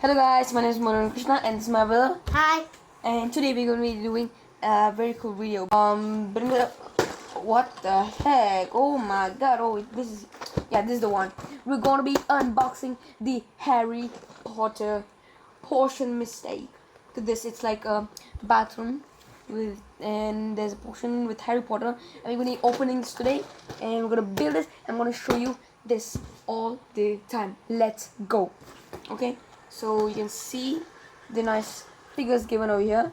Hello guys, my name is Manu Krishna and this is my brother. Hi. And today we're going to be doing a very cool video. What the heck? Oh my god! Oh, this is the one. We're going to be unboxing the Harry Potter portion mistake. To this, it's like a bathroom and there's a portion with Harry Potter, and we're going to be opening this today, and we're going to build this. I'm going to show you this all the time. Let's go. Okay. So you can see the nice figures given over here,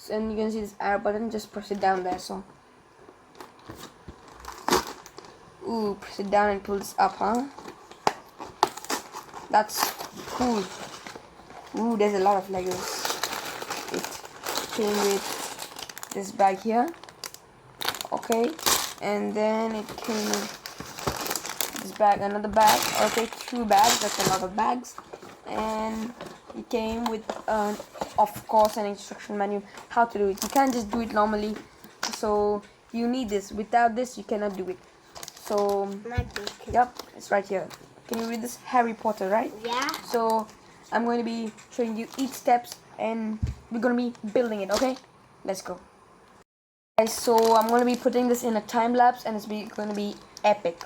and you can see this arrow button. Just press it down there. So, press it down and pull this up, huh? That's cool. There's a lot of Legos. It came with this bag here, okay, and then it came with this bag, another bag. Okay, 2 bags. That's a lot of bags. And it came with of course an instruction manual how to do it. You can't just do it normally, so you need this. Without this you cannot do it. So yep, it's right here. Can you read this? Harry Potter, right? Yeah. So I'm going to be showing you each steps and we're going to be building it. Okay, let's go guys. So I'm going to be putting this in a time lapse and it's going to be epic.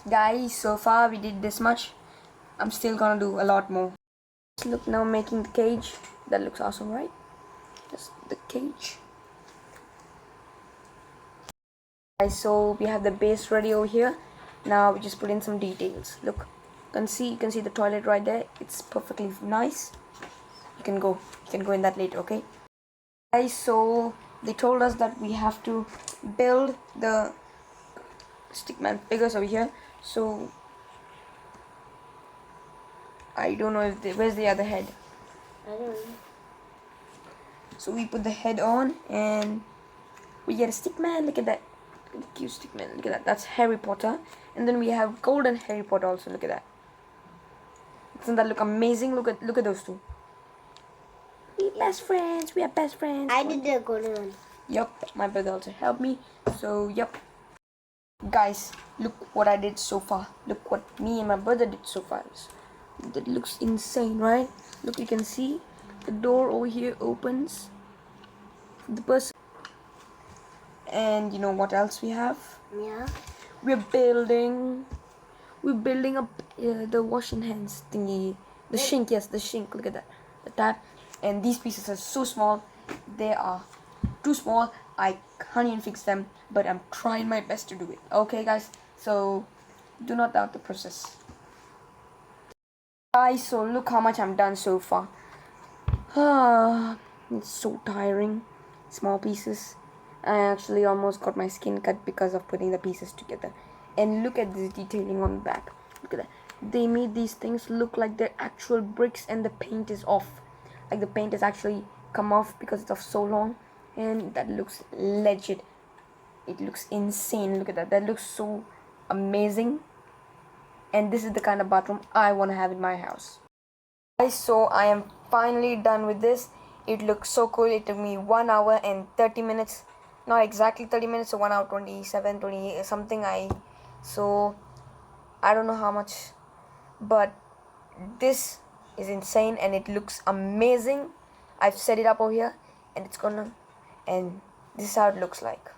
Guys, so far we did this much. I'm still gonna do a lot more. Look, now I'm making the cage. That looks awesome, right? Just the cage. Guys, so we have the base ready over here. Now we just put in some details. Look, you can see the toilet right there. It's perfectly nice. You can go in that later, okay? Guys, so they told us that we have to build the stickman figures over here. So I don't know if where's the other head. I don't know. So we put the head on and we get a stickman. Look at that. Look at the cute stickman. Look at that. That's Harry Potter. And then we have golden Harry Potter also. Look at that. Doesn't that look amazing? Look at those two. We best friends. We are best friends. I did the golden one. Yup. My brother also helped me. So yup. Guys, look what I did so far. Look what me and my brother did so far. That looks insane, right? Look, you can see the door over here opens. The person. And you know what else we have? Yeah. We're building up the washing hands thingy. The sink, yes, the sink. Look at that. The tap. And these pieces are so small. They are too small. I can't even fix them, but I'm trying my best to do it. Okay, guys. So do not doubt the process. Guys, so look how much I'm done so far. It's so tiring. Small pieces. I actually almost got my skin cut because of putting the pieces together. And look at this detailing on the back. Look at that. They made these things look like they're actual bricks and the paint is off. Like the paint has actually come off because it's of so long. And that looks legit. It looks insane. Look at that. That looks so amazing. And this is the kind of bathroom I want to have in my house. Guys, so I am finally done with this. It looks so cool. It took me 1 hour and 30 minutes. Not exactly 30 minutes, so 1 hour 27, 28 something. So I don't know how much, but this is insane and it looks amazing. I've set it up over here and and this is how it looks like.